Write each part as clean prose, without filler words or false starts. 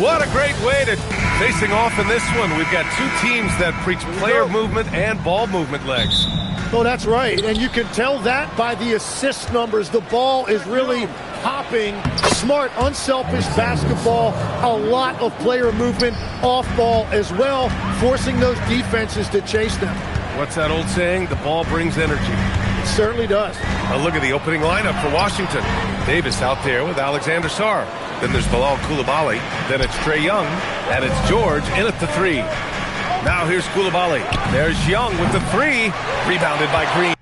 What a great way to facing off in this one. We've got two teams that preach player movement and ball movement legs. Oh, that's right. And you can tell that by the assist numbers. The ball is really hopping. Smart, unselfish basketball. A lot of player movement off ball as well, forcing those defenses to chase them. What's that old saying? The ball brings energy. It certainly does. Now look at the opening lineup for Washington. Davis out there with Alexander Sarr. Then there's Bilal Coulibaly. Then it's Trae Young. And it's George in at the three. Now here's Coulibaly. There's Young with the three. Rebounded by Green.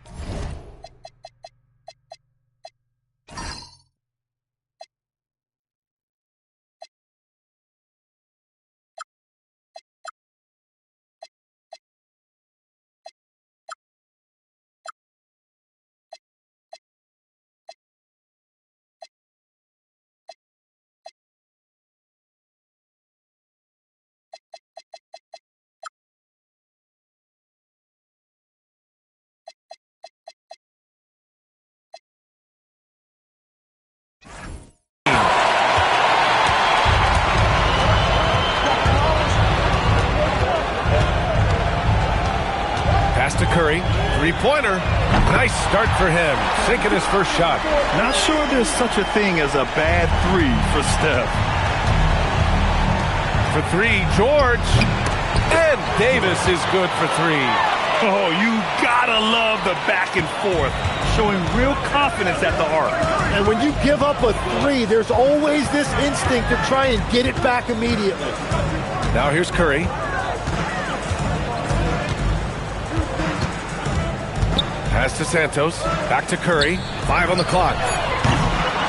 To Curry, three-pointer. Nice start for him, sinking his first shot. Not sure there's such a thing as a bad three for Steph. For three, George. And Davis is good for three. Oh, you gotta love the back and forth, showing real confidence at the arc. And when you give up a three, there's always this instinct to try and get it back immediately. Now here's Curry. Pass to Santos, back to Curry, 5 on the clock.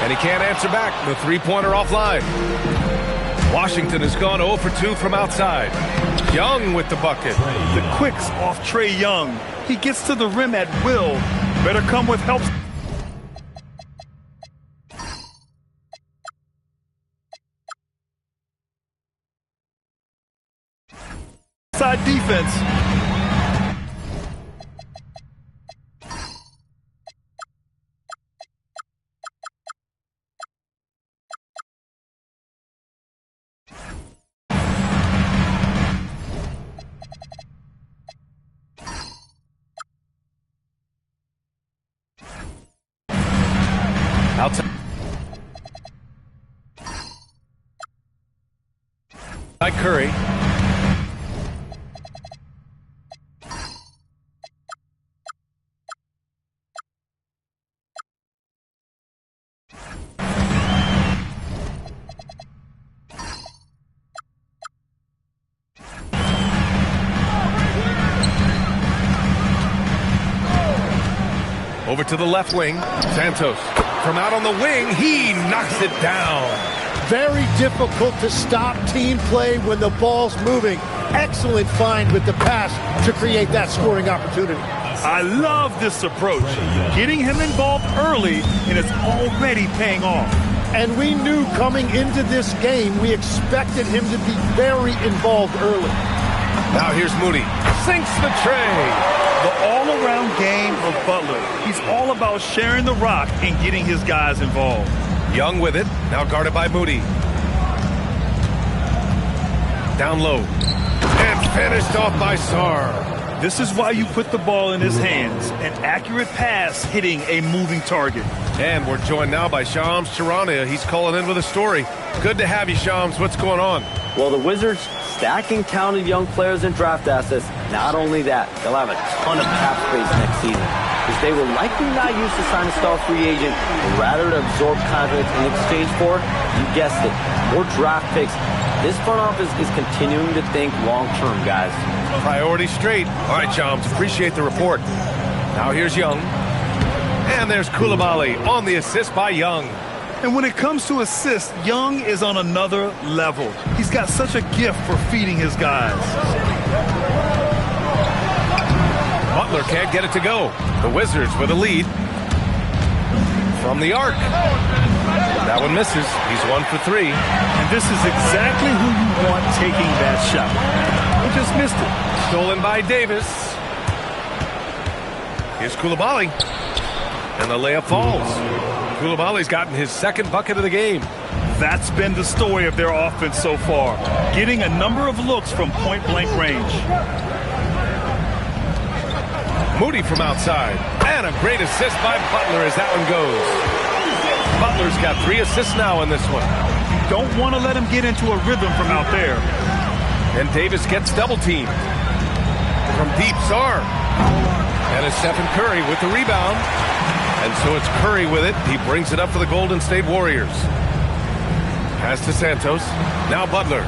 And he can't answer back, the three-pointer offline. Washington has gone 0 for 2 from outside. Young with the bucket. The quicks off Trae Young. He gets to the rim at will. Better come with help. Side defense. Outside. By Curry. Over to the left wing, Santos. From out on the wing, he knocks it down. Very difficult to stop team play when the ball's moving. Excellent find with the pass to create that scoring opportunity. I love this approach. Getting him involved early, and it's already paying off. And we knew coming into this game, we expected him to be very involved early. Now here's Moody. Sinks the tray. The all-around game of Butler. He's all about sharing the rock and getting his guys involved. Young with it, now guarded by Moody. Down low. And finished off by Sarr. This is why you put the ball in his hands. An accurate pass hitting a moving target. And we're joined now by Shams Charania. He's calling in with a story. Good to have you, Shams. What's going on? Well, the Wizards stacking talented young players and draft assets. Not only that, they'll have a ton of cap space next season, because they will likely not use to sign a star free agent, but rather to absorb contracts in exchange for, you guessed it, more draft picks. This front office is continuing to think long-term, guys. Priority straight. All right, Shams, appreciate the report. Now here's Young. And there's Coulibaly on the assist by Young. And when it comes to assists, Young is on another level. He's got such a gift for feeding his guys. Butler can't get it to go. The Wizards with a lead. From the arc. That one misses. He's 1 for 3. And this is exactly who you want taking that shot. He just missed it. Stolen by Davis. Here's Coulibaly. And the layup falls. Coulibaly's gotten his second bucket of the game. That's been the story of their offense so far, getting a number of looks from point-blank range. Moody from outside. And a great assist by Butler as that one goes. Butler's got 3 assists now in this one. Don't want to let him get into a rhythm from out there. And Davis gets double-teamed. From deep, Sarr. And it's Stephen Curry with the rebound. And so it's Curry with it. He brings it up for the Golden State Warriors. Pass to Santos. Now Butler.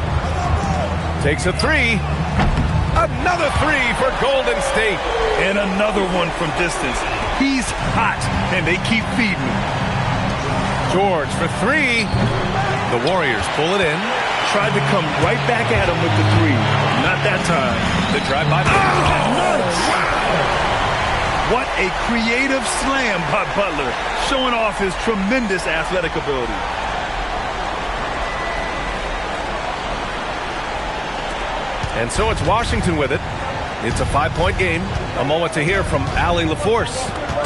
Takes a 3. Another 3 for Golden State. And another one from distance. He's hot, and they keep feeding him. George for 3. The Warriors pull it in. Tried to come right back at him with the 3. Not that time. The drive by. What a creative slam by Butler, showing off his tremendous athletic ability. And so it's Washington with it. It's a 5-point game. A moment to hear from Allie LaForce.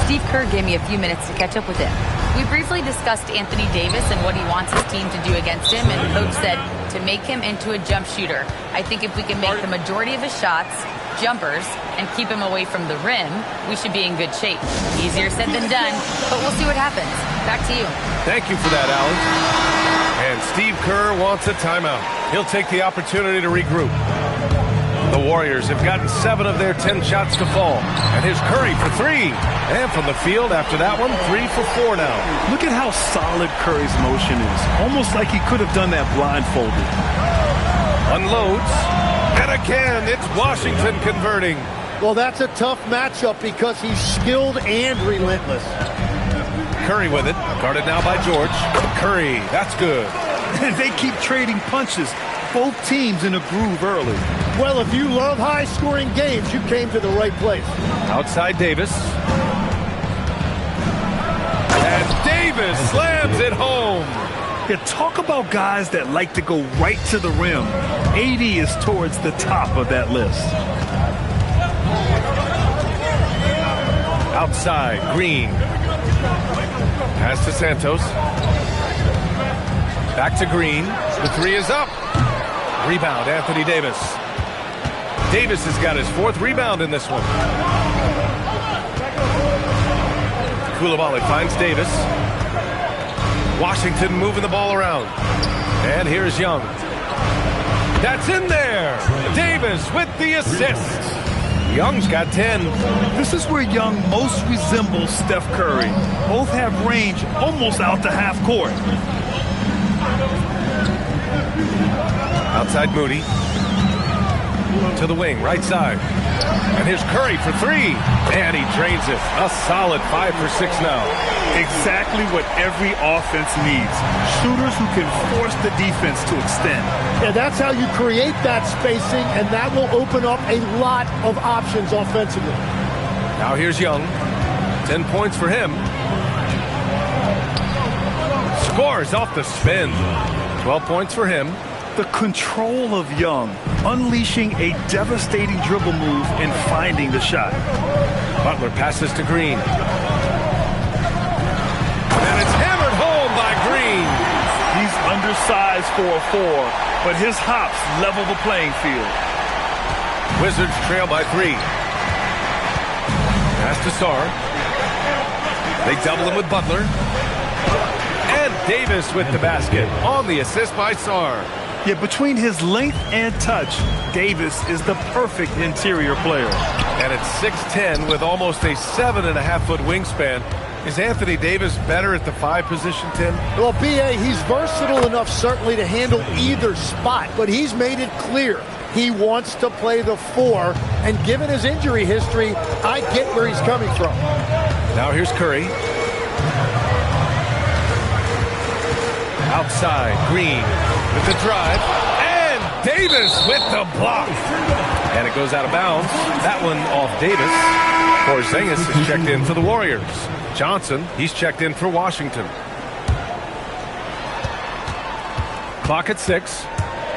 Steve Kerr gave me a few minutes to catch up with him. We briefly discussed Anthony Davis and what he wants his team to do against him, and Coach said to make him into a jump shooter. I think if we can make the majority of his shots jumpers and keep him away from the rim, we should be in good shape. Easier said than done, but we'll see what happens. Back to you. Thank you for that, Allie. And Steve Kerr wants a timeout. He'll take the opportunity to regroup. The Warriors have gotten 7 of their 10 shots to fall. And here's Curry for 3. And from the field after that one, 3 for 4 now. Look at how solid Curry's motion is. Almost like he could have done that blindfolded. Unloads. And again, it's Washington converting. Well, that's a tough matchup because he's skilled and relentless. Curry with it. Guarded now by George. Curry, that's good. They keep trading punches. Both teams in a groove early. Well, if you love high-scoring games, you came to the right place. Outside Davis. And Davis slams it home. Yeah, talk about guys that like to go right to the rim. AD is towards the top of that list. Outside, Green. Pass to Santos. Back to Green. The 3 is up. Rebound, Anthony Davis. Davis has got his 4th rebound in this one. Coulibaly finds Davis. Washington moving the ball around. And here's Young. That's in there. Davis with the assist. Young's got 10. This is where Young most resembles Steph Curry. Both have range almost out to half court. Outside Moody. To the wing, right side. And here's Curry for 3. And he drains it. A solid 5 for 6 now. Exactly what every offense needs. Shooters who can force the defense to extend. Yeah, that's how you create that spacing, and that will open up a lot of options offensively. Now here's Young. 10 points for him. Scores off the spin. 12 points for him. The control of Young, unleashing a devastating dribble move and finding the shot. Butler passes to Green. And it's hammered home by Green. He's undersized for a 4, but his hops level the playing field. Wizards trail by 3. Pass to Sarr. They double him with Butler. And Davis with the basket on the assist by Sarr. Yeah, between his length and touch, Davis is the perfect interior player. And at 6'10", with almost a 7.5-foot wingspan, is Anthony Davis better at the 5 position, Tim? Well, B.A., he's versatile enough certainly to handle either spot, but he's made it clear he wants to play the 4, and given his injury history, I get where he's coming from. Now here's Curry. Outside, Green with the drive, and Davis with the block. And it goes out of bounds. That one off Davis. Porzingis is checked in for the Warriors. Johnson, he's checked in for Washington. Clock at 6.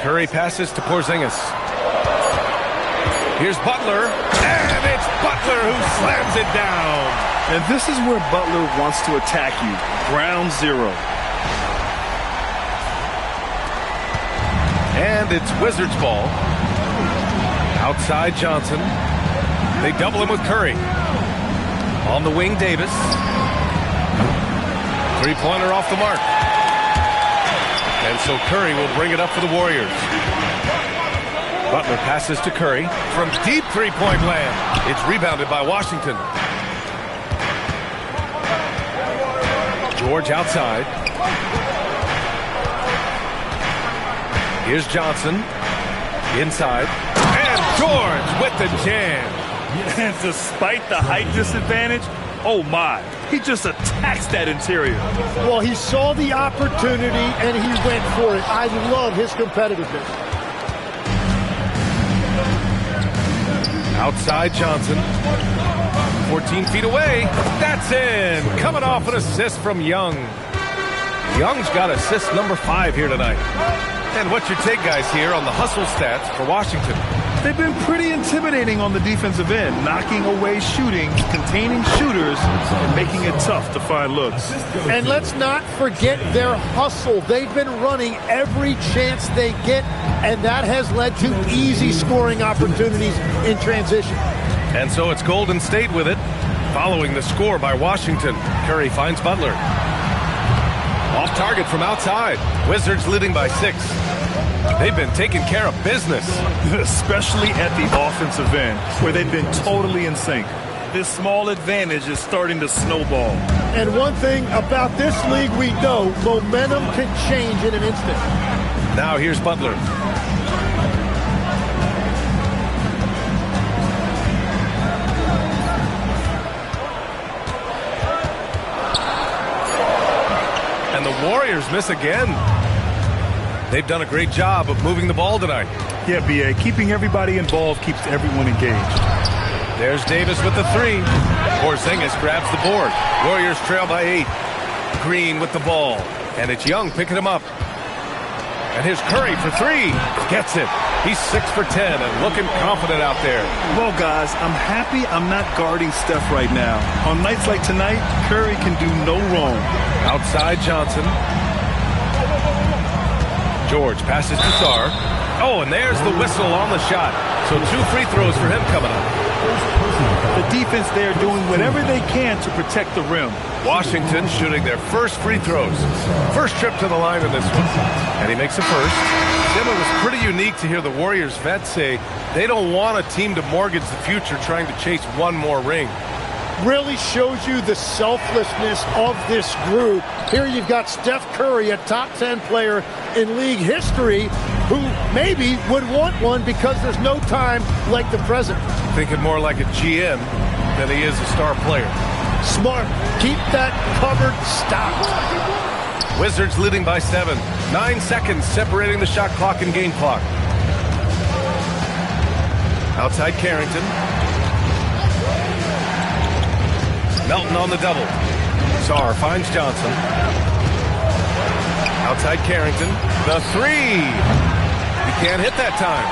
Curry passes to Porzingis. Here's Butler, and it's Butler who slams it down. And this is where Butler wants to attack you. Ground 0. And it's Wizards ball. Outside Johnson. They double him with Curry. On the wing, Davis. Three-pointer off the mark. And so Curry will bring it up for the Warriors. Butler passes to Curry from deep three-point land. It's rebounded by Washington. George outside. Here's Johnson. Inside. And George with the jam. And despite the height disadvantage, oh my, he just attacks that interior. Well, he saw the opportunity and he went for it. I love his competitiveness. Outside Johnson. 14 feet away. That's in. Coming off an assist from Young. Young's got assist number 5 here tonight. And what's your take, guys, here on the hustle stats for Washington? They've been pretty intimidating on the defensive end, knocking away shooting, containing shooters, and making it tough to find looks. And let's not forget their hustle. They've been running every chance they get, and that has led to easy scoring opportunities in transition. And so it's Golden State with it, following the score by Washington. Curry finds Butler. Off target from outside. Wizards leading by 6. They've been taking care of business. Especially at the offensive end, where they've been totally in sync. This small advantage is starting to snowball. And one thing about this league we know, momentum can change in an instant. Now here's Butler. And the Warriors miss again. They've done a great job of moving the ball tonight. Yeah, B.A., keeping everybody involved keeps everyone engaged. There's Davis with the 3. Porzingis grabs the board. Warriors trail by 8. Green with the ball. And it's Young picking him up. And here's Curry for 3. Gets it. He's 6 for 10 and looking confident out there. Well, guys, I'm happy I'm not guarding Steph right now. On nights like tonight, Curry can do no wrong. Outside Johnson. George passes to Sarr. Oh, and there's the whistle on the shot. So 2 free throws for him coming up. The defense there doing whatever they can to protect the rim. Washington shooting their first free throws. First trip to the line in this one. And he makes a first. Tim, it was pretty unique to hear the Warriors vets say they don't want a team to mortgage the future trying to chase one more ring. Really shows you the selflessness of this group. Here you've got Steph Curry, a top 10 player in league history, who maybe would want one because there's no time like the present. Thinking more like a GM than he is a star player. Smart. Keep that cupboard stocked. Wizards leading by 7. 9 seconds separating the shot clock and game clock. Outside Carrington. Melton on the double. Sarr finds Johnson. Outside Carrington. The 3. He can't hit that time.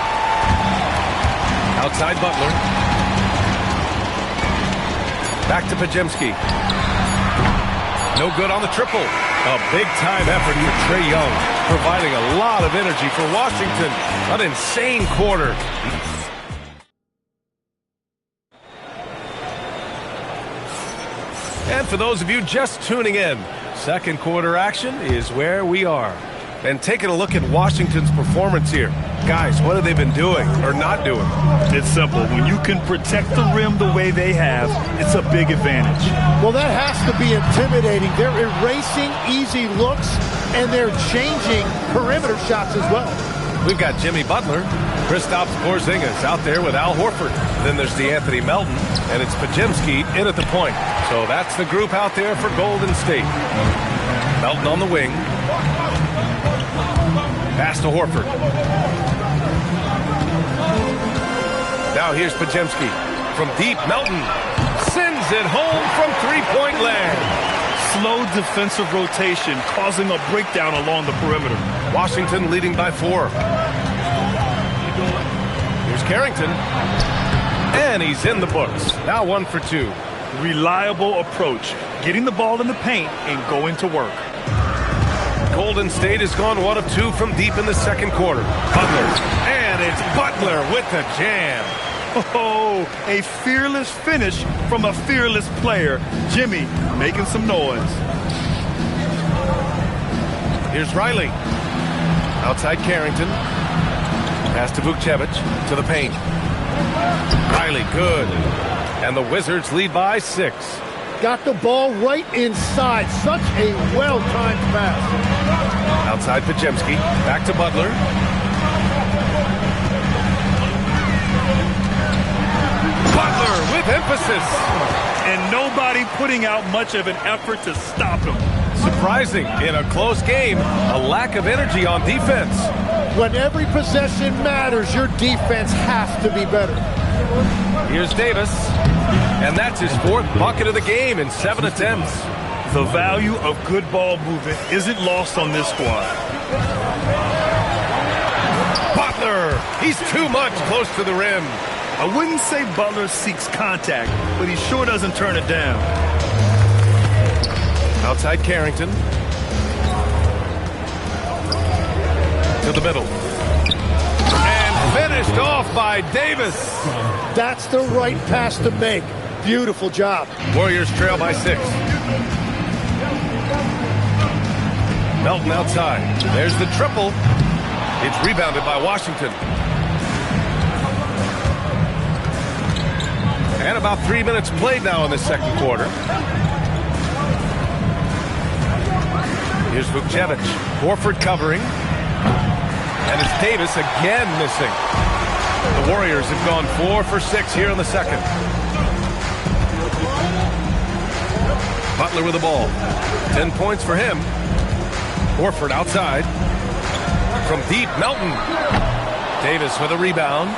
Outside Butler. Back to Podziemski. No good on the triple. A big-time effort for Trae Young, providing a lot of energy for Washington. An insane quarter. And for those of you just tuning in, second quarter action is where we are. And taking a look at Washington's performance here. Guys, what have they been doing or not doing? It's simple. When you can protect the rim the way they have, it's a big advantage. Well, that has to be intimidating. They're erasing easy looks, and they're changing perimeter shots as well. We've got Jimmy Butler, Kristaps Porzingis out there with Al Horford. Then there's DeAnthony Melton, and it's Podziemski in at the point. So that's the group out there for Golden State. Melton on the wing. Pass to Horford. Now here's Podziemski. From deep, Melton sends it home from three-point land. Slow defensive rotation causing a breakdown along the perimeter. Washington leading by 4. Here's Carrington. And he's in the books. Now 1 for 2. Reliable approach. Getting the ball in the paint and going to work. Golden State has gone 1 of 2 from deep in the second quarter. Butler, and it's Butler with the jam. Oh, a fearless finish from a fearless player. Jimmy making some noise. Here's Riley. Outside Carrington. Pass to Vukcevic to the paint. Riley, good. And the Wizards lead by 6. Got the ball right inside. Such a well-timed pass. Outside Podziemski. Back to Butler. Butler with emphasis. And nobody putting out much of an effort to stop him. Surprising in a close game, a lack of energy on defense. When every possession matters, your defense has to be better. Here's Davis, and that's his 4th bucket of the game in 7 attempts. The value of good ball movement isn't lost on this squad. Butler, he's too much close to the rim. I wouldn't say Butler seeks contact, but he sure doesn't turn it down. Outside Carrington. To the middle. And finished off by Davis. That's the right pass to make. Beautiful job. Warriors trail by 6. Melton outside. There's the triple. It's rebounded by Washington. And about 3 minutes played now in the second quarter. Here's Vukcevic. Horford covering. And it's Davis again missing. The Warriors have gone 4 for 6 here in the second. Butler with the ball. 10 points for him. Horford outside. From deep, Melton. Davis with a rebound.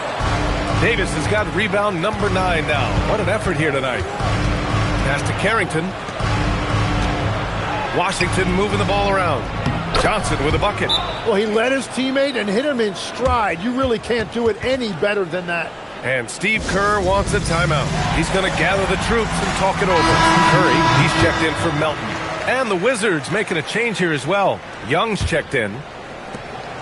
Davis has got rebound number 9 now. What an effort here tonight. Pass to Carrington. Washington moving the ball around. Johnson with a bucket. Well, he led his teammate and hit him in stride. You really can't do it any better than that. And Steve Kerr wants a timeout. He's going to gather the troops and talk it over. Curry, he's checked in for Melton. And the Wizards making a change here as well. Young's checked in.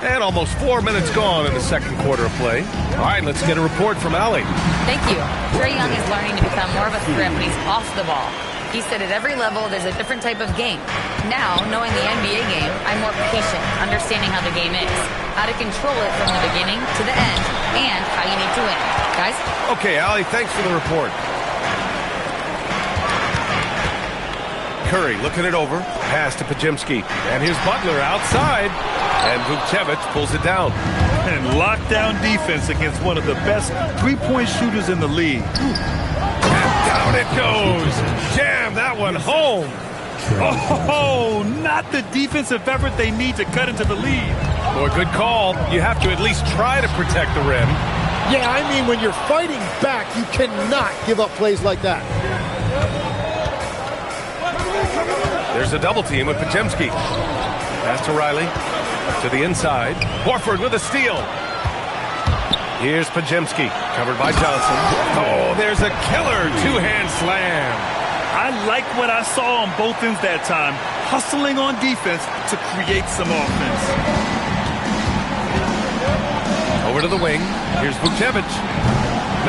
And almost 4 minutes gone in the second quarter of play. All right, let's get a report from Allie. Thank you. Trae Young is learning to become more of a threat when he's off the ball. He said at every level there's a different type of game. Now, knowing the NBA game, I'm more patient, understanding how the game is, how to control it from the beginning to the end, and how you need to win. Guys? Okay, Allie, thanks for the report. Curry looking it over. Pass to Podziemski. And here's Butler outside. And Vukcevic pulls it down. And lockdown defense against one of the best three-point shooters in the league. And down it goes. Jam that one home. Oh, not the defensive effort they need to cut into the lead. Boy, good call. You have to at least try to protect the rim. Yeah, I mean, when you're fighting back, you cannot give up plays like that. There's a double team with Podziemski. Pass to Riley. To the inside. Horford with a steal. Here's Podziemski. Covered by Johnson. Oh, there's a killer two-hand slam. I like what I saw on both ends that time. Hustling on defense to create some offense. Over to the wing. Here's Vukcevic.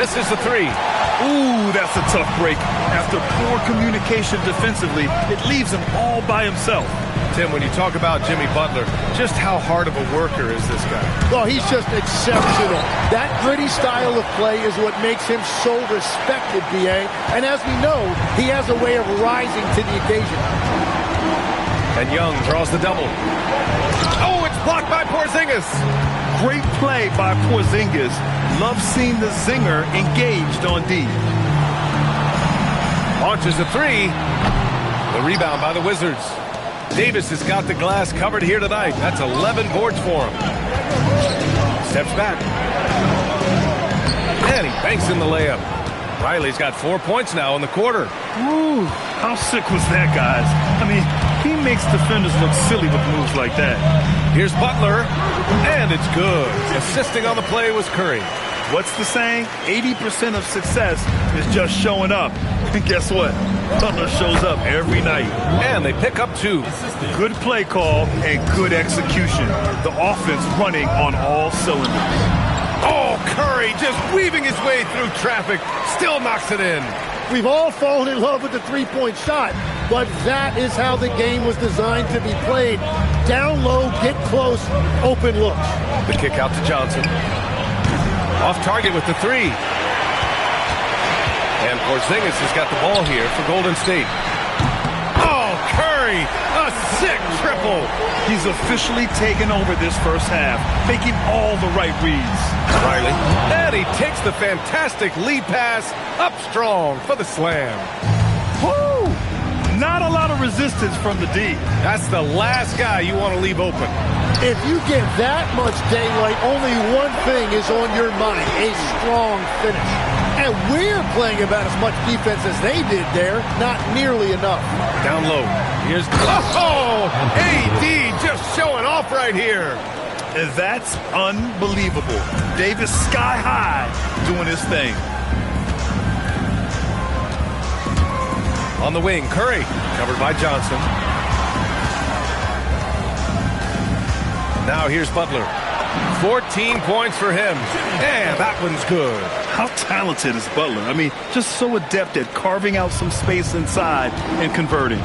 Misses the 3. Ooh, that's a tough break. After poor communication defensively, it leaves him all by himself. Tim, when you talk about Jimmy Butler, just how hard of a worker is this guy? Well, he's just exceptional. That gritty style of play is what makes him so respected, B.A. And as we know, he has a way of rising to the occasion. And Young draws the double. Oh, it's blocked by Porzingis. Great play by Porzingis. Love seeing the zinger engaged on D. Launches a 3. The rebound by the Wizards. Davis has got the glass covered here tonight. That's 11 boards for him. Steps back. And he banks in the layup. Riley's got 4 points now in the quarter. Ooh, how sick was that, guys? I mean, he makes defenders look silly with moves like that. Here's Butler, and it's good. Assisting on the play was Curry. What's the saying? 80% of success is just showing up. And guess what? Butler shows up every night. And they pick up 2. Good play call and good execution. The offense running on all cylinders. Oh, Curry just weaving his way through traffic. Still knocks it in. We've all fallen in love with the three-point shot, but that is how the game was designed to be played. Down low, get close, open looks. The kick out to Johnson. Off target with the 3. And Porzingis has got the ball here for Golden State. Oh, Curry, a sick triple. He's officially taken over this first half, making all the right reads. Riley, and he takes the fantastic lead pass up strong for the slam. Woo! Not a lot of resistance from the D. That's the last guy you want to leave open. If you get that much daylight, only one thing is on your mind, a strong finish. And we're playing about as much defense as they did there, not nearly enough. Down low, here's, oh, AD just showing off right here. And that's unbelievable. Davis sky high doing his thing. On the wing, Curry, covered by Johnson. Now here's Butler. 14 points for him. And that one's good. How talented is Butler? I mean, just so adept at carving out some space inside and converting.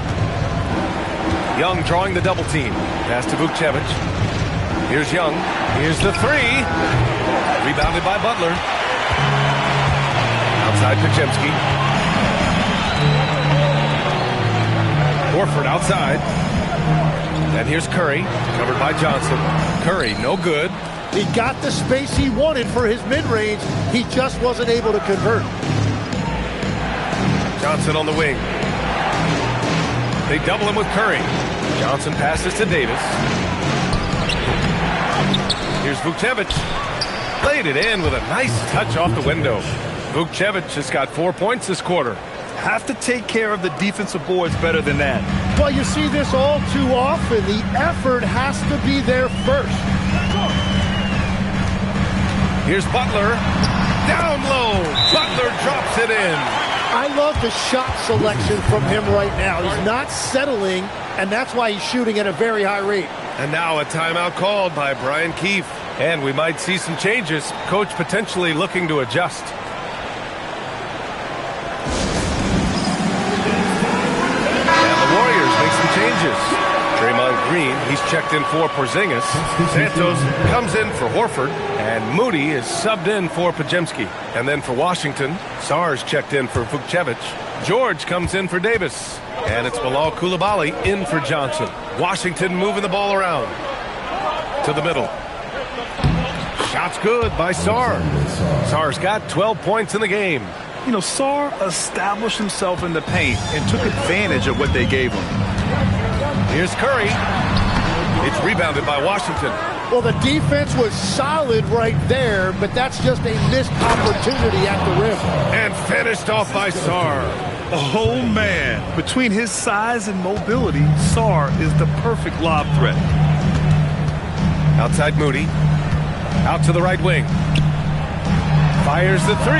Young drawing the double team. Pass to Vukcevic. Here's Young. Here's the 3. Rebounded by Butler. Outside Podziemski. Horford outside. And here's Curry, covered by Johnson. Curry, no good. He got the space he wanted for his mid-range. He just wasn't able to convert. Johnson on the wing. They double him with Curry. Johnson passes to Davis. Here's Vukcevic. Played it in with a nice touch off the window. Vukcevic has got 4 points this quarter. Have to take care of the defensive boards better than that. Well, you see this all too often. The effort has to be there first. Here's Butler. Down low. Butler drops it in. I love the shot selection from him right now. He's not settling, and that's why he's shooting at a very high rate. And now a timeout called by Brian Keefe. And we might see some changes. Coach potentially looking to adjust. Changes. Draymond Green, he's checked in for Porzingis. Santos comes in for Horford. And Moody is subbed in for Podziemski. And then for Washington, Sarge checked in for Vukcevic. George comes in for Davis. And it's Bilal Coulibaly in for Johnson. Washington moving the ball around. To the middle. Shot's good by Sarr. Sarr's got 12 points in the game. You know, Sarr established himself in the paint and took advantage of what they gave him. Here's Curry. It's rebounded by Washington. Well, the defense was solid right there, but that's just a missed opportunity at the rim. And finished off by Sarr. Oh, man. Between his size and mobility, Sarr is the perfect lob threat. Outside Moody. Out to the right wing. Fires the 3.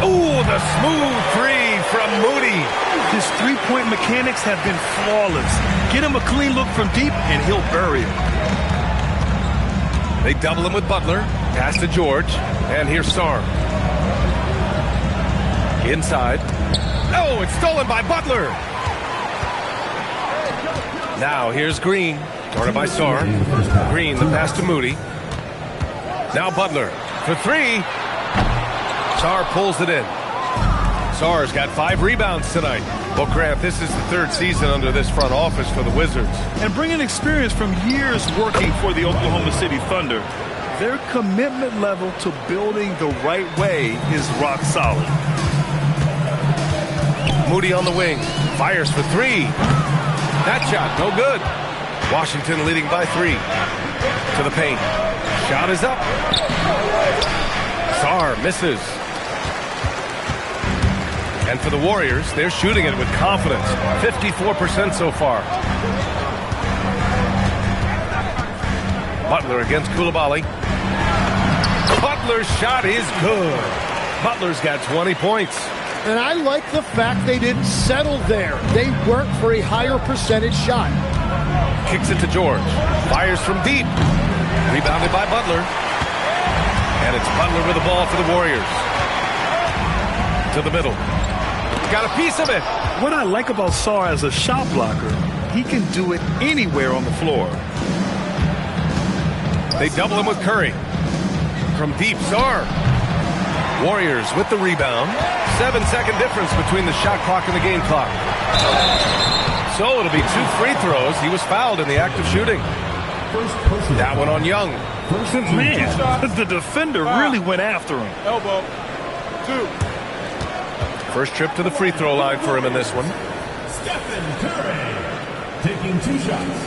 Ooh, the smooth 3 from Moody. His three-point mechanics have been flawless. Get him a clean look from deep, and he'll bury it. They double him with Butler. Pass to George. And here's Sarr. Inside. Oh, it's stolen by Butler. Now here's Green. Guarded by Sarr. Green, the pass to Moody. Now Butler for 3. Sarr pulls it in. Sarr's got 5 rebounds tonight. Well, Grant, this is the 3rd season under this front office for the Wizards. And bringing experience from years working for the Oklahoma City Thunder, their commitment level to building the right way is rock solid. Moody on the wing. Fires for 3. That shot, no good. Washington leading by 3. To the paint. Shot is up. Sarr misses. And for the Warriors, they're shooting it with confidence. 54% so far. Butler against Coulibaly. Butler's shot is good. Butler's got 20 points. And I like the fact they didn't settle there. They worked for a higher percentage shot. Kicks it to George. Fires from deep. Rebounded by Butler. And it's Butler with the ball for the Warriors. To the middle. Got a piece of it. What I like about Sarr as a shot blocker, he can do it anywhere on the floor. They double him with Curry. From deep, Sarr. Warriors with the rebound. 7-second difference between the shot clock and the game clock. So it'll be 2 free throws. He was fouled in the act of shooting. That one on Young. Man, the defender really went after him. Elbow. 2. First trip to the free throw line for him in this one. Stephen Curry taking 2 shots.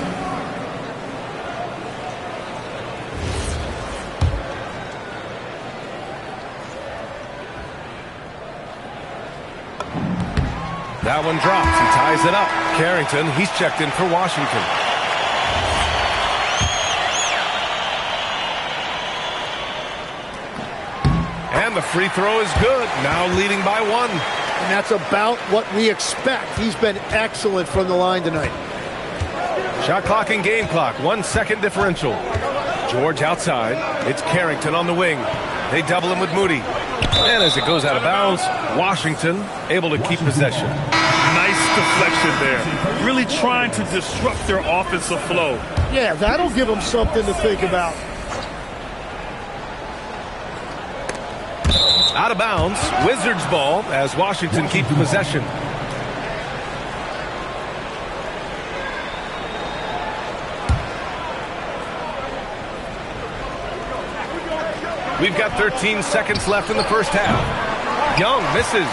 That one drops. He ties it up. Carrington, he's checked in for Washington. And the free throw is good. Now leading by 1. And that's about what we expect. He's been excellent from the line tonight. Shot clock and game clock. 1 second differential. George outside. It's Carrington on the wing. They double him with Moody. And as it goes out of bounds, Washington able to keep possession. Nice deflection there. Really trying to disrupt their offensive flow. Yeah, that'll give them something to think about. Out of bounds. Wizards ball as Washington keeps possession. We've got 13 seconds left in the first half. Young misses.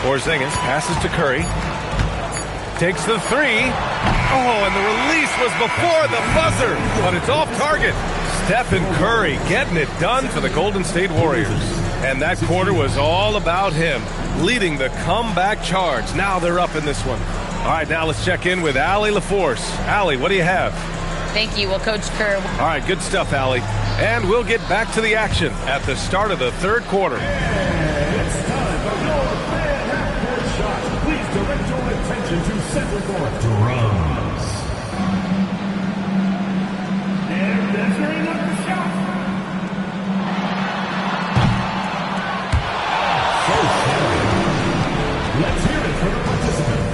Porzingis passes to Curry. Takes the 3. Oh, and the release was before the buzzer, but it's off target. Stephen Curry getting it done for the Golden State Warriors. And that quarter was all about him, leading the comeback charge. Now they're up in this one. All right, now let's check in with Allie LaForce. Allie, what do you have? Thank you. Well, Coach Kerr. All right, good stuff, Allie. And we'll get back to the action at the start of the third quarter. It's time for your fan half-court shot. Please direct your attention to center court. Drums. And measuring up the shot. First down. Let's hear it for the participant.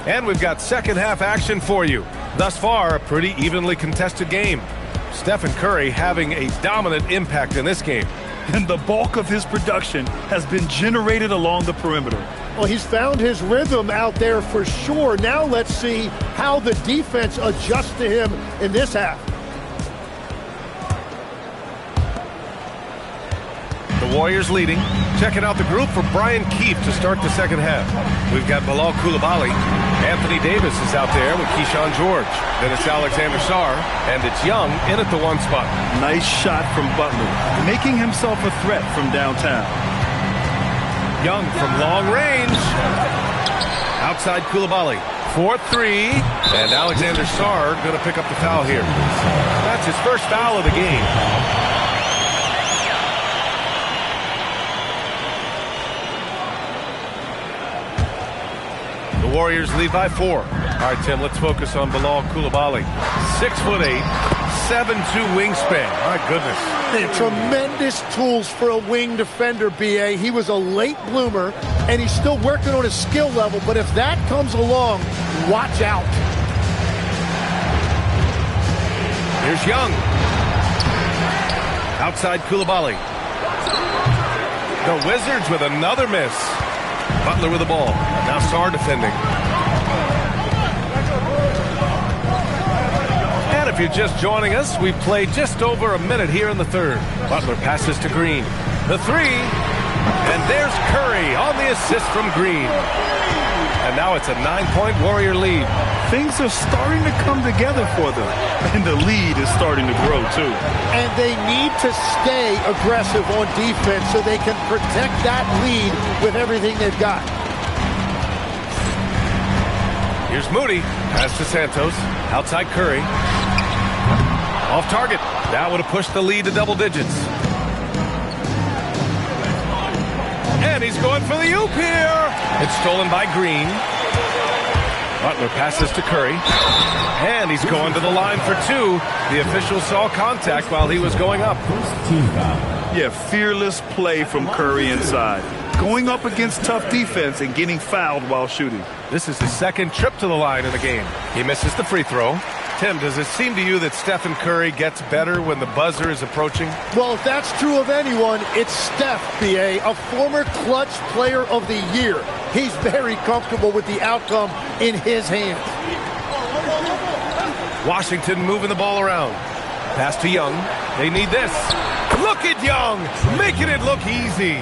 And we've got second half action for you. Thus far, a pretty evenly contested game. Stephen Curry having a dominant impact in this game. And the bulk of his production has been generated along the perimeter. Well, he's found his rhythm out there for sure. Now let's see how the defense adjusts to him in this half. The Warriors leading. Checking out the group for Brian Keefe to start the second half. We've got Bilal Coulibaly. Anthony Davis is out there with Keyshawn George. Then it's Alexander Sarr, and it's Young in at the 1 spot. Nice shot from Butler, making himself a threat from downtown. Young from long range. Outside Coulibaly. 4-3. And Alexander Sarr going to pick up the foul here. That's his first foul of the game. The Warriors lead by 4. All right, Tim, let's focus on Bilal Coulibaly. 6'8", 7'2" wingspan. My goodness. And tremendous tools for a wing defender, B.A. He was a late bloomer, and he's still working on his skill level, but if that comes along, watch out. Here's Young. Outside Coulibaly. The Wizards with another miss. Butler with the ball. Now Sarr defending. And if you're just joining us, we've played just over a minute here in the third. Butler passes to Green. The three. And there's Curry on the assist from Green. And now it's a 9-point Warrior lead. Things are starting to come together for them. And the lead is starting to grow, too. And they need to stay aggressive on defense so they can protect that lead with everything they've got. Here's Moody. Pass to Santos. Outside Curry. Off target. That would have pushed the lead to double digits. And he's going for the oop here. It's stolen by Green. Butler passes to Curry. And he's going to the line for two. The official saw contact while he was going up. Yeah, fearless play from Curry inside. Going up against tough defense and getting fouled while shooting. This is his second trip to the line in the game. He misses the free throw. Tim, does it seem to you that Stephen Curry gets better when the buzzer is approaching? Well, if that's true of anyone, it's Steph, B.A., a former clutch player of the year. He's very comfortable with the outcome in his hands. Washington moving the ball around. Pass to Young. They need this. Look at Young, making it look easy.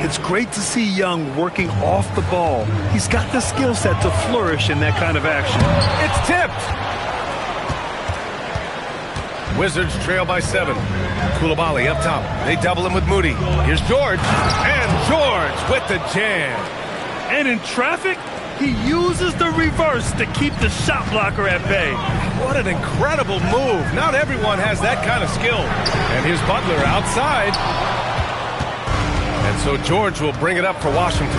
It's great to see Young working off the ball. He's got the skill set to flourish in that kind of action. It's tipped. Wizards trail by 7. Coulibaly up top. They double him with Moody. Here's George. And George with the jam. And in traffic, he uses the reverse to keep the shot blocker at bay. What an incredible move. Not everyone has that kind of skill. And here's Butler outside. And so George will bring it up for Washington.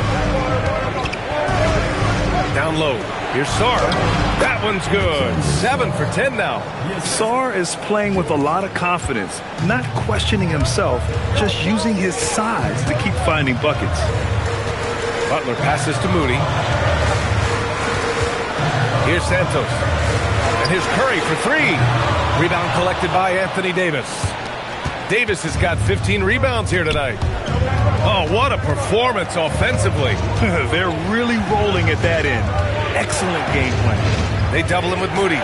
Down low. Here's Sarr. That one's good. 7 for 10 now. Sarr is playing with a lot of confidence, not questioning himself, just using his size to keep finding buckets. Butler passes to Moody. Here's Santos. And here's Curry for 3. Rebound collected by Anthony Davis. Davis has got 15 rebounds here tonight. Oh, what a performance offensively. They're really rolling at that end. Excellent game plan. They double him with Moody.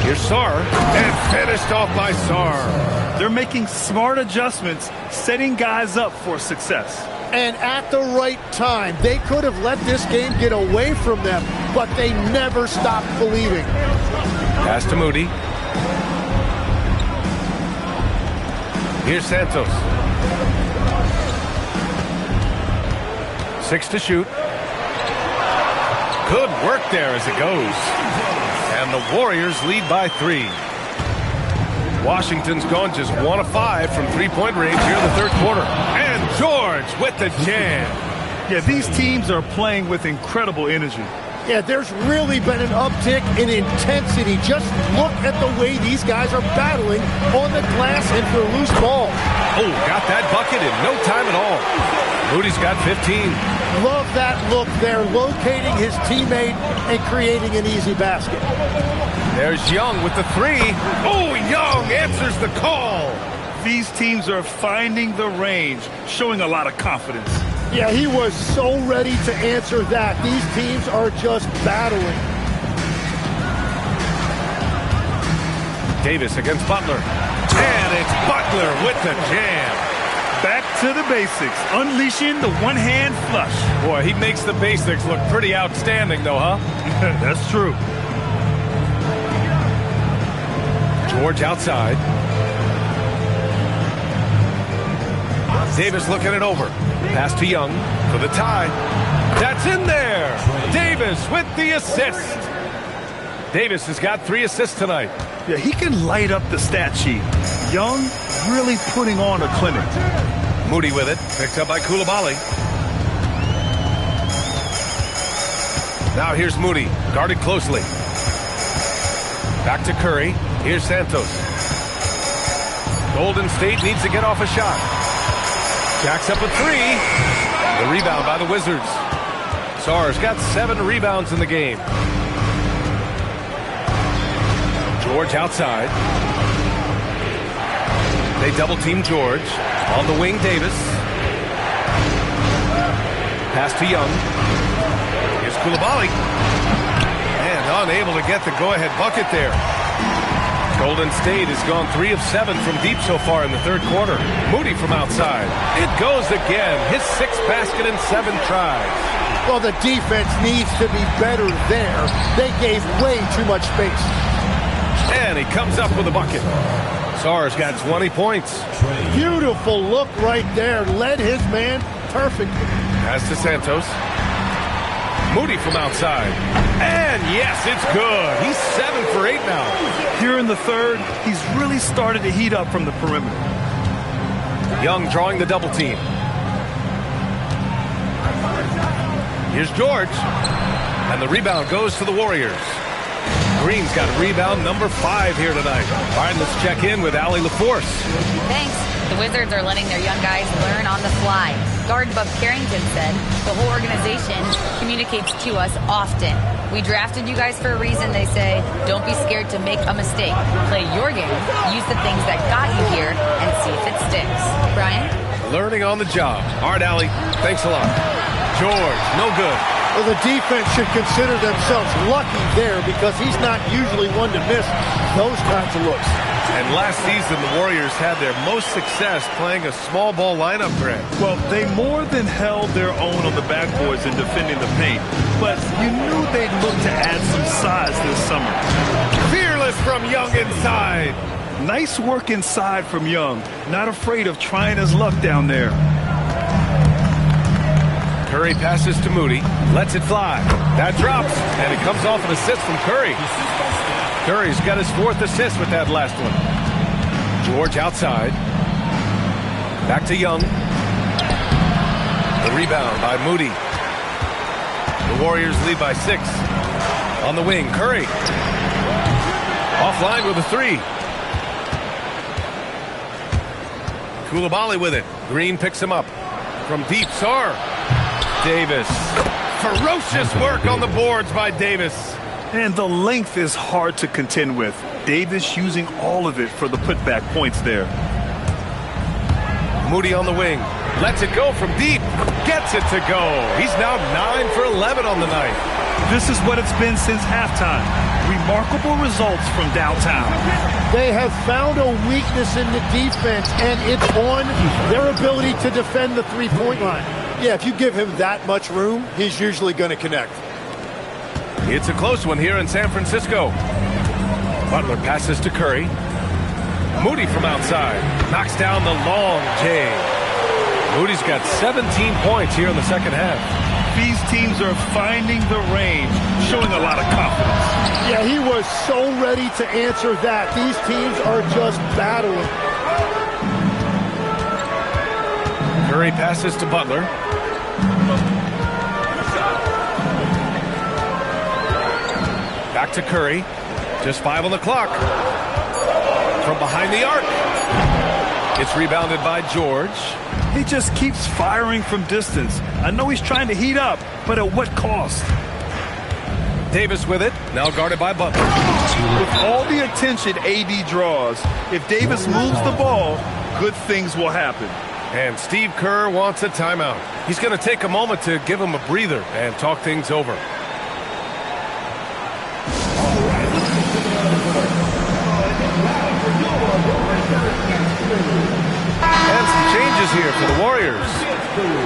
Here's Sarr. And finished off by Sarr. They're making smart adjustments, setting guys up for success. And at the right time, they could have let this game get away from them, but they never stopped believing. Pass to Moody. Here's Santos. 6 to shoot. Good work there as it goes. And the Warriors lead by 3. Washington's gone just 1 of 5 from three-point range here in the third quarter. And George with the jam. Yeah, these teams are playing with incredible energy. Yeah, there's really been an uptick in intensity. Just look at the way these guys are battling on the glass and for loose ball. Oh, got that bucket in no time at all. Moody's got 15. Love that look there, locating his teammate and creating an easy basket. There's Young with the 3. Oh, Young answers the call. These teams are finding the range, showing a lot of confidence. Yeah, he was so ready to answer that. These teams are just battling. Davis against Butler. And it's Butler with the jam. Back to the basics, unleashing the one-hand flush. Boy, he makes the basics look pretty outstanding, though, huh? That's true. George outside. Davis looking it over. Pass to Young for the tie. That's in there. Davis with the assist. Davis has got 3 assists tonight. Yeah, he can light up the stat sheet. Young really putting on a clinic. Moody with it. Picked up by Coulibaly. Now here's Moody. Guarded closely. Back to Curry. Here's Santos. Golden State needs to get off a shot. Jacks up a 3. The rebound by the Wizards. Sarr's got 7 rebounds in the game. George outside. They double team George. On the wing, Davis. Pass to Young. Here's Coulibaly. And unable to get the go-ahead bucket there. Golden State has gone 3 of 7 from deep so far in the third quarter. Moody from outside. It goes again. His 6th basket in 7 tries. Well, the defense needs to be better there. They gave way too much space. And he comes up with a bucket. Sarr's got 20 points. Beautiful look right there. Led his man perfectly. Pass to Santos. Moody from outside. And yes, it's good. He's 7 for 8 now. Here in the third, he's really started to heat up from the perimeter. Young drawing the double team. Here's George. And the rebound goes to the Warriors. Green's got rebound number 5 here tonight. All right, let's check in with Allie LaForce. Thanks. The Wizards are letting their young guys learn on the fly. Guard Bub Carrington said, the whole organization communicates to us often. We drafted you guys for a reason, they say. Don't be scared to make a mistake. Play your game. Use the things that got you here and see if it sticks. Brian? Learning on the job. All right, Allie. Thanks a lot. George, no good. Well, the defense should consider themselves lucky there because he's not usually one to miss those kinds of looks. And last season, the Warriors had their most success playing a small ball lineup, Greg. Well, they more than held their own on the backboards in defending the paint. But you knew they'd look to add some size this summer. Fearless from Young inside. Nice work inside from Young. Not afraid of trying his luck down there. Curry passes to Moody. Lets it fly. That drops. And it comes off an assist from Curry. Curry's got his 4th assist with that last one. George outside. Back to Young. The rebound by Moody. The Warriors lead by 6. On the wing, Curry. Offline with a 3. Coulibaly with it. Green picks him up. From deep, Sarr. Davis. Ferocious work on the boards by Davis. And the length is hard to contend with. Davis using all of it for the putback points there. Moody on the wing. Lets it go from deep. Gets it to go. He's now 9 for 11 on the night. This is what it's been since halftime. Remarkable results from downtown. They have found a weakness in the defense, and it's on their ability to defend the three-point line. Yeah, if you give him that much room, he's usually going to connect. It's a close one here in San Francisco. Butler passes to Curry. Moody from outside. Knocks down the long J. Moody's got 17 points here in the second half. These teams are finding the range, showing a lot of confidence. Yeah, he was so ready to answer that. These teams are just battling. Curry passes to Butler. Back to Curry. Just 5 on the clock. From behind the arc. It's rebounded by George. He just keeps firing from distance. I know he's trying to heat up, but at what cost? Davis with it. Now guarded by Butler. With all the attention AD draws, if Davis moves the ball, good things will happen. And Steve Kerr wants a timeout. He's going to take a moment to give him a breather and talk things over. And some changes here for the Warriors.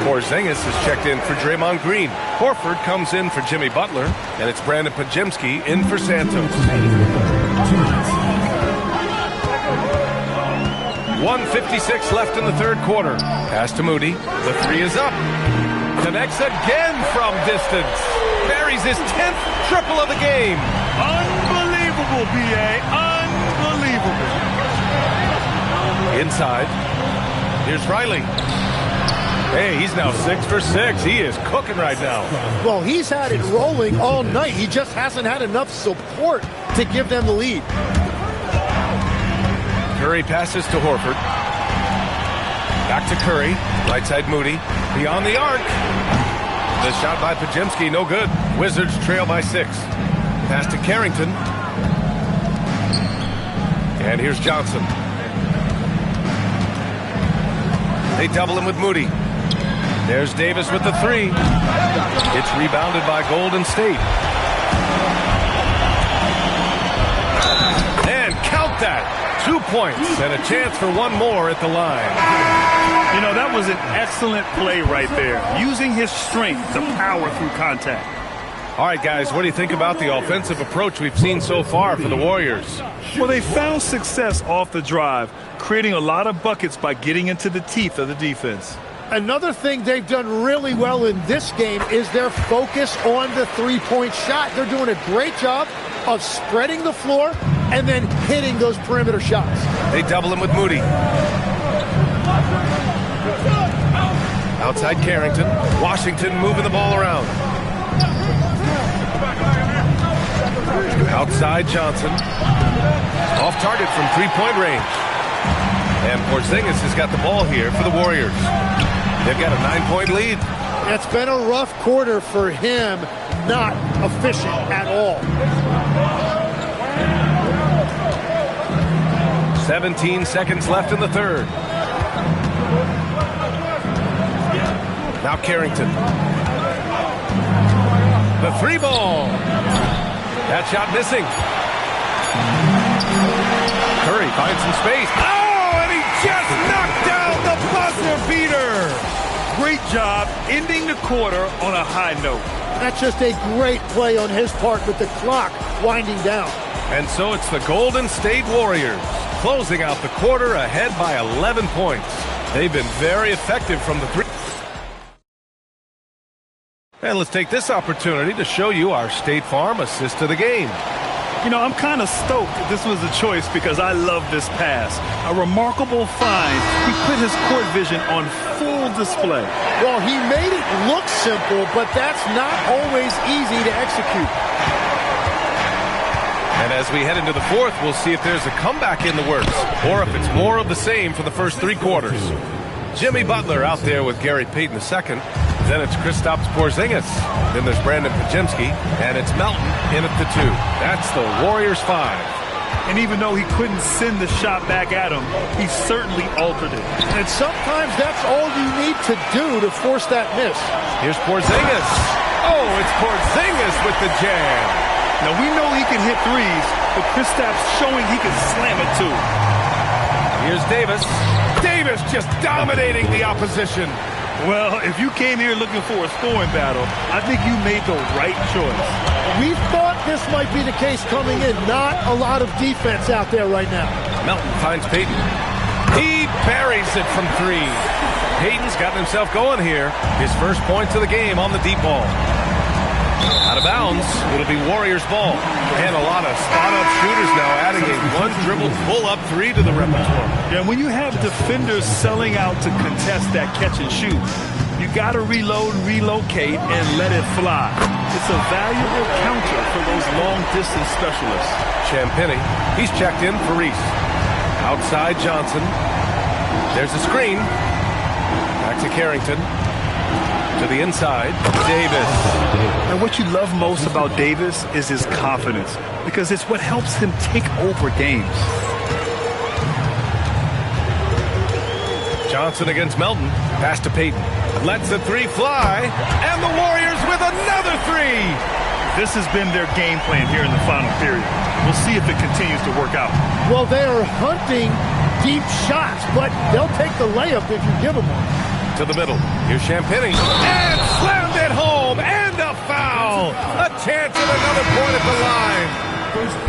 Porzingis is checked in for Draymond Green. Horford comes in for Jimmy Butler. And it's Brandon Pajemski in for Santos. 1:56 left in the third quarter. Pass to Moody. The 3 is up. Connects again from distance. Buries his 10th triple of the game. Unbelievable, B.A. Unbelievable. Inside. Here's Riley. Hey, he's now 6 for 6. He is cooking right now. Well, he's had it rolling all night. He just hasn't had enough support to give them the lead. Curry passes to Horford. Back to Curry. Right side Moody. Beyond the arc. The shot by Pajemski, no good. Wizards trail by 6. Pass to Carrington. And here's Johnson. They double him with Moody. There's Davis with the three. It's rebounded by Golden State. And count that. 2 points and a chance for one more at the line. You know, that was an excellent play right there. Using his strength to power through contact. All right, guys, what do you think about the offensive approach we've seen so far for the Warriors? Well, they found success off the drive, creating a lot of buckets by getting into the teeth of the defense. Another thing they've done really well in this game is their focus on the three-point shot. They're doing a great job of spreading the floor and then hitting those perimeter shots. They double him with Moody. Outside Carrington. Washington moving the ball around. Outside Johnson. Off target from three-point range. And Porzingis has got the ball here for the Warriors. They've got a 9-point lead. It's been a rough quarter for him, not efficient at all. 17 seconds left in the third. Now Carrington. The three ball. That shot missing. Curry finds some space. Oh, and he just knocked down the buzzer beater. Great job ending the quarter on a high note. That's just a great play on his part with the clock winding down. And so it's the Golden State Warriors closing out the quarter ahead by 11 points. They've been very effective from the three. And let's take this opportunity to show you our State Farm assist of the game. You know, I'm kind of stoked that this was a choice because I love this pass. A remarkable find. He put his court vision on full display. Well, he made it look simple, but that's not always easy to execute. And as we head into the fourth, we'll see if there's a comeback in the works or if it's more of the same for the first three quarters. Jimmy Butler out there with Gary Payton II. Then it's Kristaps Porzingis. Then there's Brandon Pajemski. And it's Melton in at the 2. That's the Warriors 5. And even though he couldn't send the shot back at him, he certainly altered it. And sometimes that's all you need to do to force that miss. Here's Porzingis. Oh, it's Porzingis with the jam. Now, we know he can hit threes, but Kristaps showing he can slam it too. Here's Davis. Davis just dominating the opposition. Well, if you came here looking for a scoring battle, I think you made the right choice. We thought this might be the case coming in. Not a lot of defense out there right now. Melton finds Payton. He buries it from three. Payton's gotten himself going here. His first points of the game on the deep ball. Out of bounds, it'll be Warriors ball. And a lot of spot-up shooters now adding a one-dribble pull-up three to the repertoire. Yeah, when you have defenders selling out to contest that catch and shoot, you got to reload, relocate, and let it fly. It's a valuable counter for those long-distance specialists. Champagny, he's checked in for Reese. Outside Johnson. There's a screen. Back to Carrington. To the inside, Davis. And what you love most about Davis is his confidence, because it's what helps him take over games. Johnson against Melton. Pass to Payton. Lets the three fly. And the Warriors with another three. This has been their game plan here in the final period. We'll see if it continues to work out. Well, they are hunting deep shots, but they'll take the layup if you give them one. To the middle. Here's Champagny. And slammed it home. And a foul. A chance at another point at the line.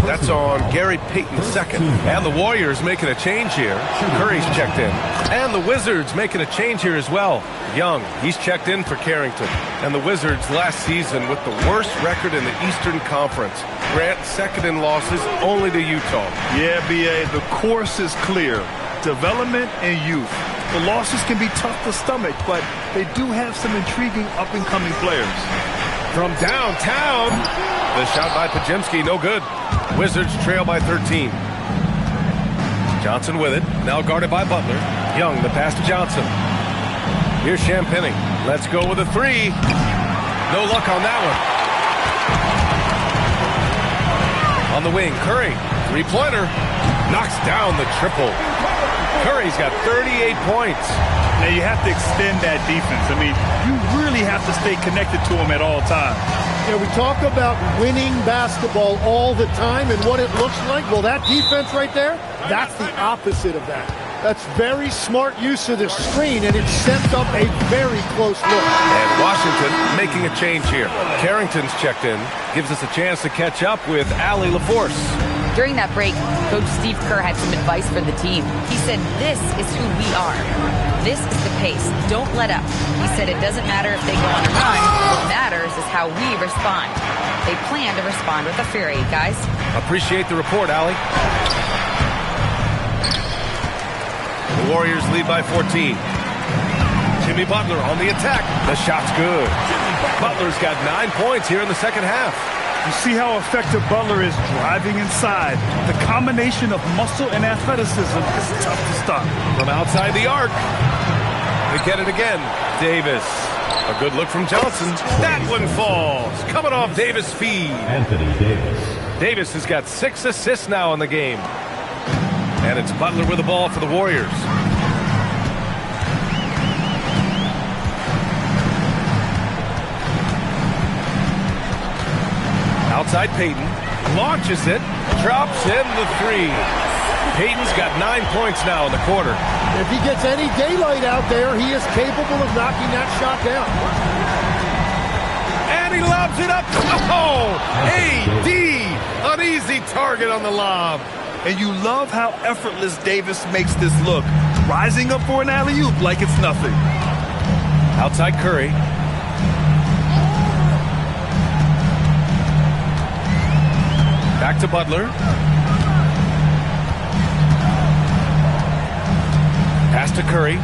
That's on Gary Payton II. And the Warriors making a change here. Curry's checked in. And the Wizards making a change here as well. Young, he's checked in for Carrington. And the Wizards last season with the worst record in the Eastern Conference. Grant second in losses only to Utah. Yeah, B.A., the course is clear. Development and youth. The losses can be tough to stomach, but they do have some intriguing up-and-coming players. From downtown, the shot by Pajemski, no good. Wizards trail by 13. Johnson with it, now guarded by Butler. Young, the pass to Johnson. Here's Champagny. Let's go with a three. No luck on that one. On the wing, Curry, three-pointer. Knocks down the triple. Curry's got 38 points. Now, you have to extend that defense. I mean, you really have to stay connected to them at all times. Yeah, we talk about winning basketball all the time and what it looks like. Well, that defense right there, that's the opposite of that. That's very smart use of the screen, and it sets up a very close look. And Washington making a change here. Carrington's checked in. Gives us a chance to catch up with Allie LaForce. During that break, Coach Steve Kerr had some advice for the team. He said, this is who we are. This is the pace. Don't let up. He said it doesn't matter if they go on a run. What matters is how we respond. They plan to respond with a fury, guys. Appreciate the report, Allie. The Warriors lead by 14. Jimmy Butler on the attack. The shot's good. Butler's got 9 points here in the second half. You see how effective Butler is driving inside. The combination of muscle and athleticism is tough to stop. From outside the arc. They get it again. Davis. A good look from Johnson. That one falls. Coming off Davis' feed. Anthony Davis. Davis has got 6 assists now in the game. And it's Butler with the ball for the Warriors. Outside Payton. Launches it. Drops in the 3. Payton's got 9 points now in the quarter. If he gets any daylight out there, he is capable of knocking that shot down. And he lobs it up. Oh, AD. An easy target on the lob. And you love how effortless Davis makes this look. Rising up for an alley-oop like it's nothing. Outside Curry. Back to Butler. Pass to Curry.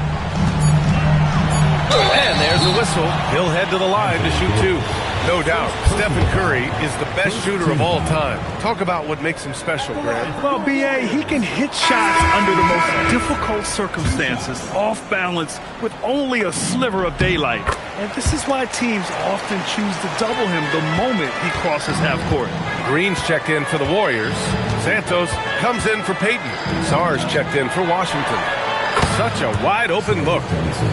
And there's the whistle. He'll head to the line to shoot 2. No doubt, Stephen Curry is the best shooter of all time. Talk about what makes him special, Grant. Well, B.A., he can hit shots under the most difficult circumstances, off balance, with only a sliver of daylight. And this is why teams often choose to double him the moment he crosses half court. Green's checked in for the Warriors. Santos comes in for Payton. Sarr's checked in for Washington. Such a wide open look.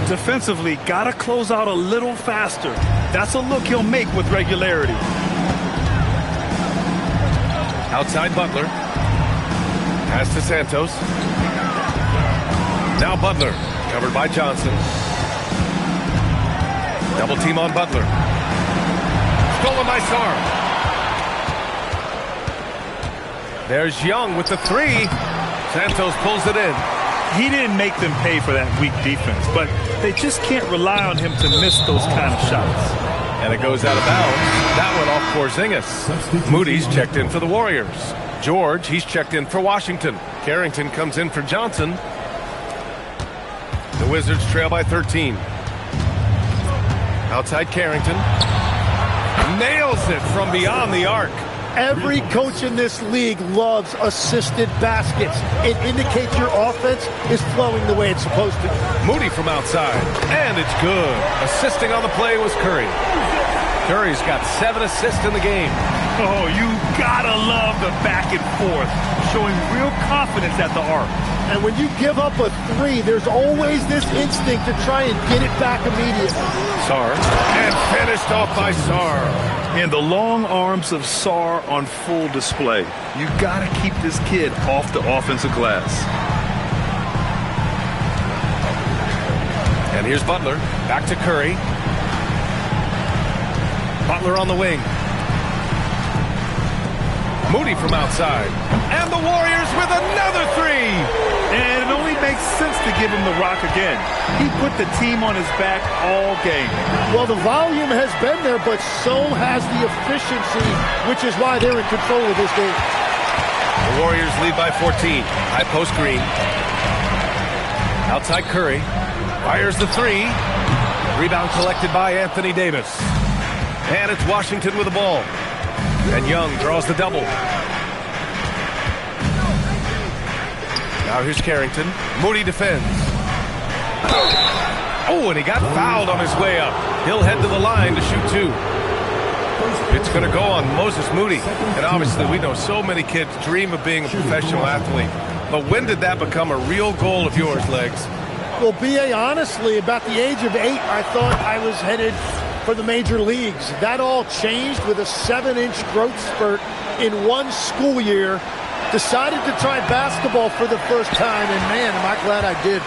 Defensively, gotta close out a little faster. That's a look he'll make with regularity. Outside Butler. Pass to Santos. Now Butler, covered by Johnson. Double team on Butler. Stolen by Sarr. There's Young with the 3. Santos pulls it in. He didn't make them pay for that weak defense, but they just can't rely on him to miss those kind of shots. And it goes out of bounds. That one off Porzingis. Moody's checked in for the Warriors. George, he's checked in for Washington. Carrington comes in for Johnson. The Wizards trail by 13. Outside Carrington. Nails it from beyond the arc. Every coach in this league loves assisted baskets. It indicates your offense is flowing the way it's supposed to. Moody from outside, and it's good. Assisting on the play was Curry. Curry's got 7 assists in the game. Oh, you gotta love the back and forth, showing real confidence at the arc. And when you give up a 3, there's always this instinct to try and get it back immediately. Sarr, and finished off by Sarr. And the long arms of Sarr on full display. You gotta keep this kid off the offensive glass. And here's Butler, back to Curry. Butler on the wing. Moody from outside. And the Warriors with another 3. And it only makes sense to give him the rock again. He put the team on his back all game. Well, the volume has been there, but so has the efficiency, which is why they're in control of this game. The Warriors lead by 14. High post Green. Outside Curry. Fires the 3. Rebound collected by Anthony Davis. And it's Washington with the ball. And Young draws the double. Now here's Carrington. Moody defends. Oh, and he got fouled on his way up. He'll head to the line to shoot 2. It's going to go on Moses Moody. And obviously we know so many kids dream of being a professional athlete. But when did that become a real goal of yours, Legs? Well, B.A., honestly, about the age of 8, I thought I was headed for the major leagues. That all changed with a 7-inch growth spurt in one school year. Decided to try basketball for the first time, and man, am I glad I did.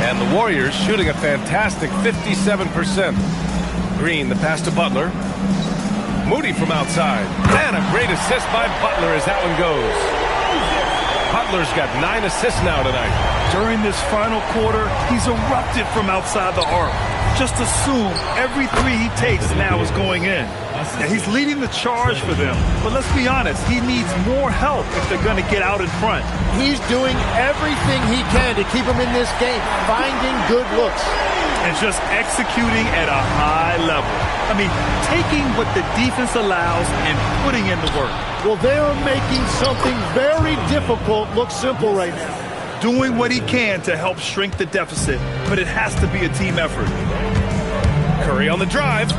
And the Warriors shooting a fantastic 57%. Green, the pass to Butler. Moody from outside. And a great assist by Butler as that one goes. Butler's got 9 assists now tonight. During this final quarter, he's erupted from outside the arc. Just assume every three he takes now is going in. Now, he's leading the charge for them, but let's be honest, he needs more help if they're going to get out in front. He's doing everything he can to keep him in this game, finding good looks. And just executing at a high level. I mean, taking what the defense allows and putting in the work. Well, they are making something very difficult look simple right now. Doing what he can to help shrink the deficit, but it has to be a team effort. Curry on the drive.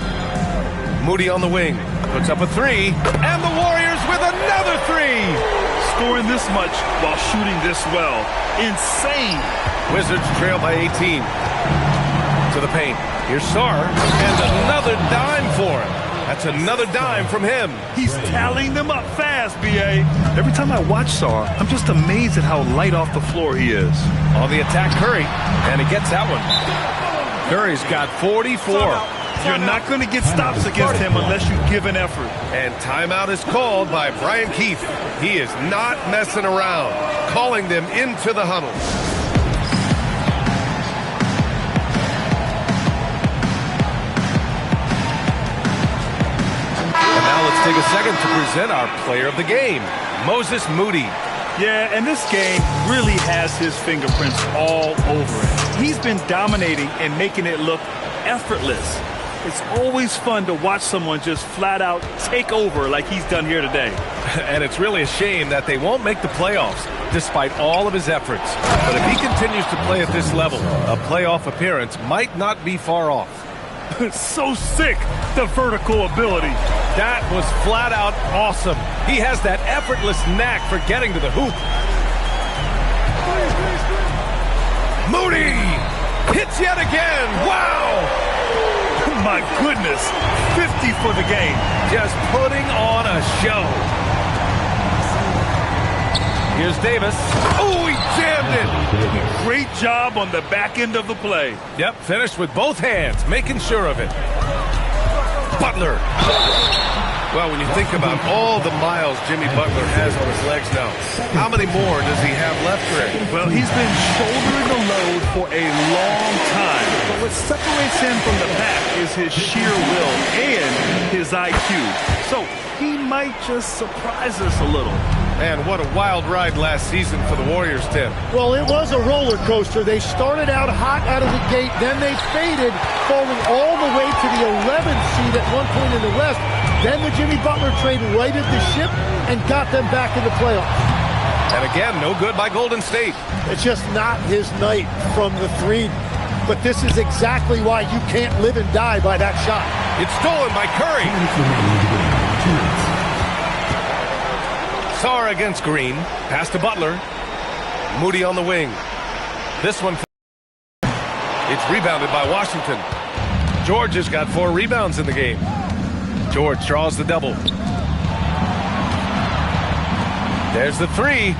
Moody on the wing. Puts up a 3. And the Warriors with another 3. Scoring this much while shooting this well. Insane. Wizards trail by 18. To the paint. Here's Sarr. And another dime for him. That's another dime from him. He's tallying them up fast, B.A. Every time I watch Sarr, I'm just amazed at how light off the floor he is. On the attack, Curry. And he gets that one. Curry's got 44. You're not going to get stops against him unless you give an effort. And timeout is called by Brian Keefe. He is not messing around. Calling them into the huddle. Let's take a second to present our player of the game, Moses Moody. Yeah, and this game really has his fingerprints all over it. He's been dominating and making it look effortless. It's always fun to watch someone just flat out take over like he's done here today. And it's really a shame that they won't make the playoffs despite all of his efforts. But if he continues to play at this level, a playoff appearance might not be far off. So sick, the vertical ability. That was flat out awesome. He has that effortless knack for getting to the hoop. Moody hits yet again. Wow. My goodness, 50 for the game. Just putting on a show. Here's Davis. Oh, he jammed it. Great job on the back end of the play. Yep, finished with both hands, making sure of it. Butler. Well, when you think about all the miles Jimmy Butler has on his legs now, how many more does he have left, Greg? Well, he's been shouldering the load for a long time. But what separates him from the pack is his sheer will and his IQ. So he might just surprise us a little. Man, what a wild ride last season for the Warriors, Tim. Well, it was a roller coaster. They started out hot out of the gate, then they faded, falling all the way to the 11th seed at one point in the West. Then the Jimmy Butler trade righted the ship and got them back in the playoffs. And again, no good by Golden State. It's just not his night from the 3. But this is exactly why you can't live and die by that shot. It's stolen by Curry. Sarr against Green. Pass to Butler. Moody on the wing. This one. It's rebounded by Washington. George has got 4 rebounds in the game. George draws the double. There's the 3.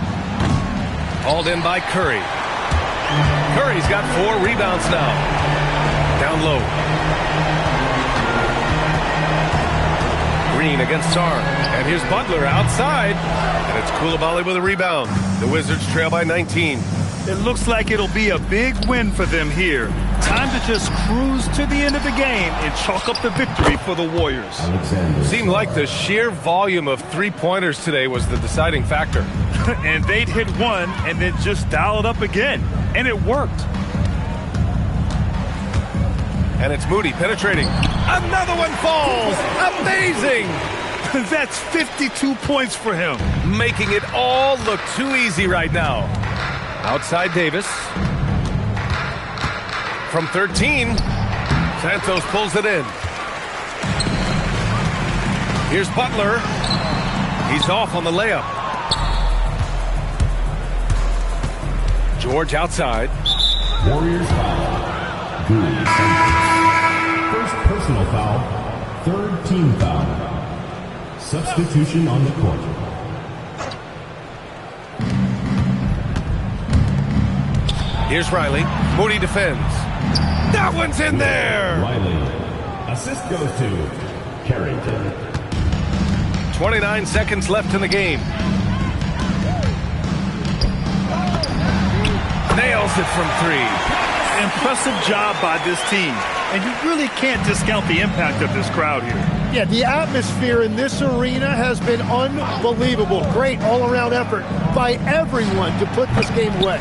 Hauled in by Curry. Curry's got 4 rebounds now. Down low. Green against Sarr. And here's Butler outside. And it's Coulibaly with a rebound. The Wizards trail by 19. It looks like it'll be a big win for them here. Time to just cruise to the end of the game and chalk up the victory for the Warriors. Seemed like the sheer volume of 3-pointers today was the deciding factor. And they'd hit one and then just dial it up again. And it worked. And it's Moody penetrating. Another one falls. Amazing. That's 52 points for him. Making it all look too easy right now. Outside Davis. From 13, Santos pulls it in. Here's Butler. He's off on the layup. George outside. Warriors foul. Good. First personal foul. Third team foul. Substitution on the court. Here's Riley. Moody defends. That one's in there! Riley. Assist goes to Carrington. 29 seconds left in the game. Nails it from 3. Impressive job by this team. And you really can't discount the impact of this crowd here. Yeah, the atmosphere in this arena has been unbelievable. Great all-around effort by everyone to put this game away.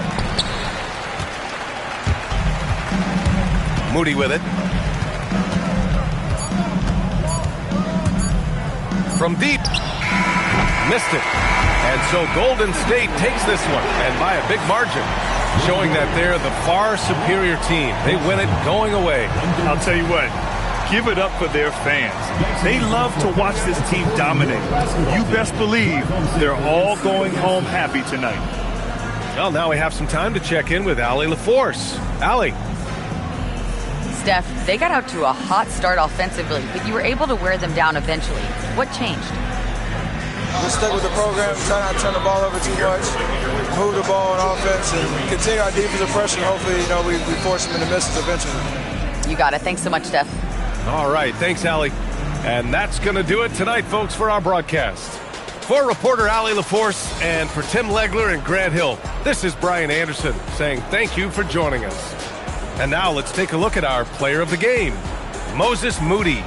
Moody with it. From deep. Missed it. And so Golden State takes this one, and by a big margin, showing that they're the far superior team. They win it going away. I'll tell you what, give it up for their fans. They love to watch this team dominate. You best believe they're all going home happy tonight. Well, now we have some time to check in with Allie LaForce. Allie. Steph, they got out to a hot start offensively, but you were able to wear them down eventually. What changed? Just stick with the program, try not to turn the ball over too much, move the ball on offense, and continue our defensive pressure. Hopefully, we force them into misses eventually. You got it. Thanks so much, Steph. All right. Thanks, Allie. And that's going to do it tonight, folks, for our broadcast. For reporter Allie LaForce and for Tim Legler and Grant Hill, this is Brian Anderson saying thank you for joining us. And now let's take a look at our player of the game, Moses Moody.